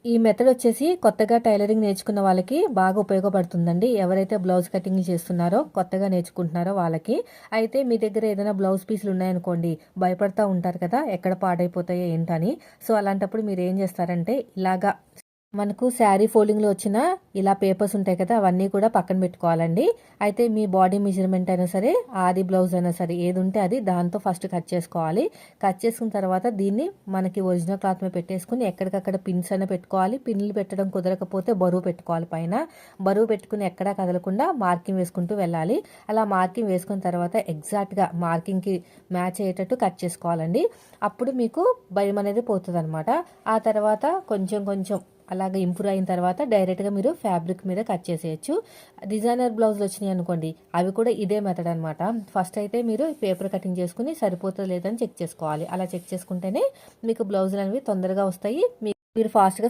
ఈ మెథడ్ వచ్చేసి కొత్తగా టైలరింగ్ నేర్చుకున్న వాళ్ళకి బాగా ఉపయోగపడుతుందండి. ఎవరైతే బ్లౌజ్ కటింగ్ చేస్తున్నారో కొత్తగా నేర్చుకుంటున్నారో వాళ్ళకి. అయితే మీ దగ్గర ఏదైనా బ్లౌజ్ పీసులు ఉన్నాయనుకోండి, భయపడతా ఉంటారు కదా ఎక్కడ పాడైపోతాయో ఏంటని. సో అలాంటప్పుడు మీరు ఏం చేస్తారంటే ఇలాగా మనకు శారీ ఫోల్డింగ్లో వచ్చిన ఇలా పేపర్స్ ఉంటాయి కదా, అవన్నీ కూడా పక్కన పెట్టుకోవాలండి. అయితే మీ బాడీ మెజర్మెంట్ అయినా సరే, ఆది బ్లౌజ్ అయినా సరే, ఏది ఉంటే అది దాంతో ఫస్ట్ కట్ చేసుకోవాలి. కట్ చేసుకున్న తర్వాత దీన్ని మనకి ఒరిజినల్ క్లాత్ మీద పెట్టేసుకుని ఎక్కడికక్కడ పిన్స్ అయినా పెట్టుకోవాలి. పిన్లు పెట్టడం కుదరకపోతే బరువు పెట్టుకోవాలి. పైన బరువు పెట్టుకుని ఎక్కడా కదలకుండా మార్కింగ్ వేసుకుంటూ వెళ్ళాలి. అలా మార్కింగ్ వేసుకున్న తర్వాత ఎగ్జాక్ట్గా మార్కింగ్కి మ్యాచ్ అయ్యేటట్టు కట్ చేసుకోవాలండి. అప్పుడు మీకు భయం అనేది పోతుంది అనమాట. ఆ తర్వాత కొంచెం కొంచెం అలాగే ఇంప్రూవ్ అయిన తర్వాత డైరెక్ట్గా మీరు ఫ్యాబ్రిక్ మీద కట్ చేసేయచ్చు. డిజైనర్ బ్లౌజులు వచ్చినాయి అనుకోండి, అవి కూడా ఇదే మెథడ్ అనమాట. ఫస్ట్ అయితే మీరు పేపర్ కటింగ్ చేసుకుని సరిపోతుందో లేదని చెక్ చేసుకోవాలి. అలా చెక్ చేసుకుంటేనే మీకు బ్లౌజులు అనేవి తొందరగా వస్తాయి. మీరు ఫాస్ట్గా